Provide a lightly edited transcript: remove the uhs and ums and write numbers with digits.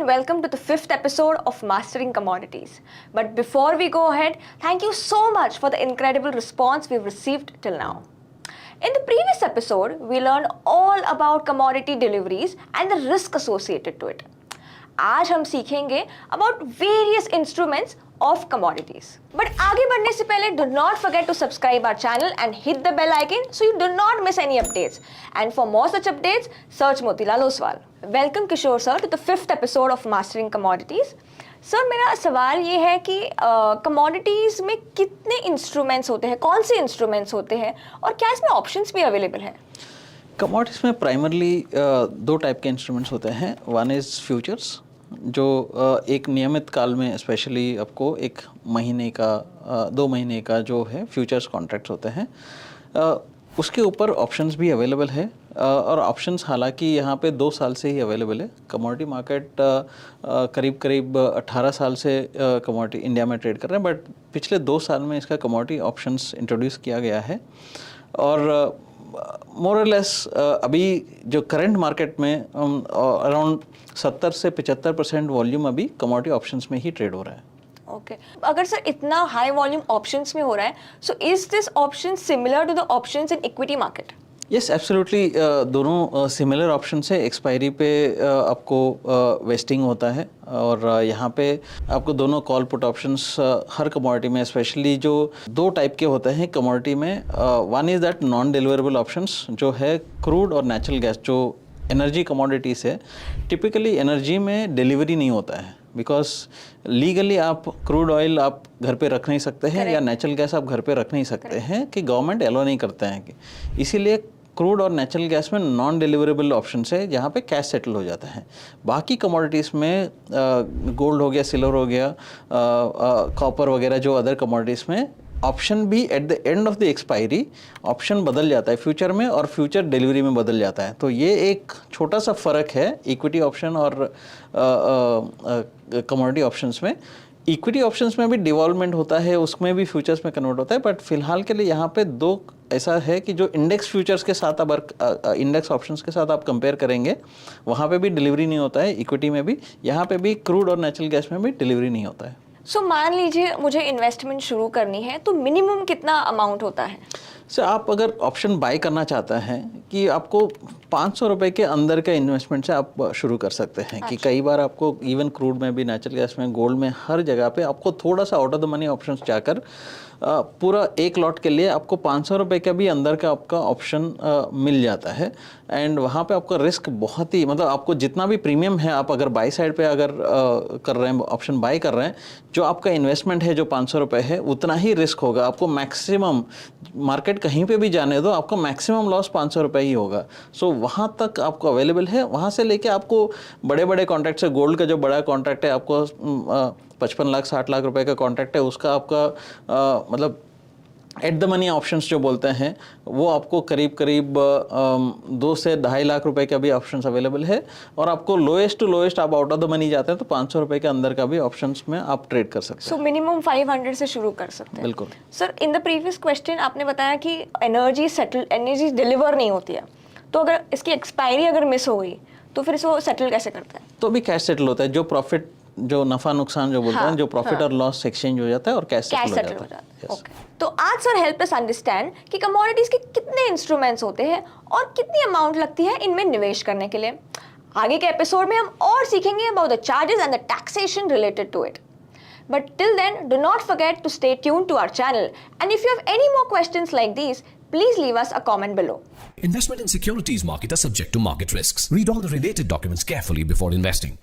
and welcome to the 5th episode of Mastering Commodities. But before we go ahead, thank you so much for the incredible response we've received till now. In the previous episode, we learned all about commodity deliveries and the risk associated to it. आज हम सीखेंगे about various instruments of commodities. But आगे बढ़ने से पहले do not forget to subscribe our channel and hit the bell icon so you do not miss any updates. And for more such updates, search Motilal Oswal. Welcome Kishore sir to the 5th episode of Mastering Commodities. Sir मेरा सवाल ये है कि commodities में कितने instruments होते हैं, कौन से इंस्ट्रूमेंट्स होते हैं और क्या इसमें ऑप्शंस भी अवेलेबल हैं? कमोडिटीज़ में प्राइमरली दो टाइप के इंस्ट्रूमेंट्स होते हैं. वन इज़ फ्यूचर्स, जो एक नियमित काल में स्पेशली आपको एक महीने का 2 महीने का जो है फ्यूचर्स कॉन्ट्रैक्ट्स होते हैं. उसके ऊपर ऑप्शंस भी अवेलेबल है और ऑप्शंस हालांकि यहाँ पे 2 साल से ही अवेलेबल है. कमोडिटी मार्केट करीब 18 साल से कमोडिटी इंडिया में ट्रेड कर रहे हैं, बट पिछले 2 साल में इसका कमोडिटी ऑप्शंस इंट्रोड्यूस किया गया है. और मोर और लेस अभी जो करंट मार्केट में अराउंड 70 से 75% वॉल्यूम अभी कमोडिटी ऑप्शंस में ही ट्रेड हो रहा है. ओके अगर सर इतना हाई वॉल्यूम ऑप्शंस में हो रहा है, so is this option similar to the options in equity market? Yes absolutely, दोनों सिमिलर ऑप्शन है. एक्सपायरी पे आपको वेस्टिंग होता है और यहाँ पे आपको दोनों कॉल पुट ऑप्शंस हर कमोडिटी में, स्पेशली जो 2 टाइप के होते हैं कमोडिटी में. One is that non deliverable options जो है क्रूड और नेचुरल गैस. जो एनर्जी कमोडिटीज़ है, टिपिकली एनर्जी में डिलीवरी नहीं होता है बिकॉज लीगली आप क्रूड ऑयल आप घर पे रख नहीं सकते हैं या नेचुरल गैस आप घर पे रख नहीं सकते हैं कि गवर्नमेंट एलो नहीं करते हैं कि इसीलिए क्रूड और नेचुरल गैस में नॉन डिलीवरेबल ऑप्शन है जहाँ पे कैश सेटल हो जाता है. बाकी कमोडिटीज़ में गोल्ड हो गया, सिल्वर हो गया, कॉपर वगैरह जो अदर कमोडिटीज़ में ऑप्शन भी at the end of the expiry option बदल जाता है फ्यूचर में और फ्यूचर डिलीवरी में बदल जाता है. तो ये एक छोटा सा फ़र्क है इक्विटी ऑप्शन और कमोडिटी ऑप्शंस में. इक्विटी ऑप्शंस में भी डिवॉल्वमेंट होता है, उसमें भी फ्यूचर्स में कन्वर्ट होता है, बट फिलहाल के लिए यहाँ पे 2 ऐसा है कि जो इंडेक्स फ्यूचर्स के साथ अगर इंडेक्स ऑप्शंस के साथ आप कंपेयर करेंगे वहाँ पे भी डिलीवरी नहीं होता है. इक्विटी में भी, यहाँ पे भी क्रूड और नेचुरल गैस में भी डिलीवरी नहीं होता है. सो मान लीजिए मुझे इन्वेस्टमेंट शुरू करनी है तो मिनिमम कितना अमाउंट होता है? सर आप अगर ऑप्शन बाय करना चाहते हैं कि आपको 500 रुपये के अंदर का इन्वेस्टमेंट से आप शुरू कर सकते हैं. कि कई बार आपको इवन क्रूड में भी, नेचुरल गैस में, गोल्ड में, हर जगह पे आपको थोड़ा सा out of the money option जाकर पूरा एक लॉट के लिए आपको 500 रुपये का भी अंदर का आपका ऑप्शन मिल जाता है. एंड वहाँ पे आपका रिस्क बहुत ही, मतलब आपको जितना भी प्रीमियम है, आप अगर बाई साइड पे अगर कर रहे हैं, ऑप्शन बाय कर रहे हैं, जो आपका इन्वेस्टमेंट है जो 500 रुपये है उतना ही रिस्क होगा. आपको मैक्सिमम मार्केट कहीं पे भी जाने दो, आपको मैक्सिमम लॉस 500 रुपये ही होगा. सो वहाँ तक आपको अवेलेबल है. वहाँ से लेके आपको बड़े बड़े कॉन्ट्रैक्ट है, गोल्ड का जो बड़ा कॉन्ट्रैक्ट है आपको 55 लाख 60 लाख रुपए का कॉन्ट्रैक्ट है, उसका आपका मतलब एट द मनी ऑप्शंस जो बोलते हैं वो आपको करीब 2 से 2.5 लाख रुपए का भी ऑप्शंस अवेलेबल है. और आपको लोएस्ट टू लोएस्ट आप आउट ऑफ द मनी जाते हैं तो 500 रुपए के अंदर का भी ऑप्शंस में आप ट्रेड कर सकते हैं. सो मिनिमम 500 से शुरू कर सकते हैं. बिल्कुल sir, in the previous question आपने बताया कि एनर्जी डिलीवर नहीं होती है, तो अगर इसकी एक्सपायरी अगर मिस हो गई तो फिर इसको सेटल कैसे करते हैं? तो भी कैश सेटल होता है. जो प्रॉफिट, जो नफा नुकसान जो बोलते हैं, जो प्रॉफिट और लॉस एक्सचेंज हो जाता है और कैश सेटल हो जाता है. ओके, तो आज सर हेल्प अस अंडरस्टैंड कि कमोडिटीज के कितने इंस्ट्रूमेंट्स होते हैं और कितनी अमाउंट लगती है इनमें निवेश करने के लिए. आगे के एपिसोड में हम और सीखेंगे about the charges and the taxation related to it. But till then, do not forget to stay tuned to our channel. And if you have any more questions like these, please leave us a comment below. Investment in securities market are subject to market risks. Read all the related documents carefully before investing.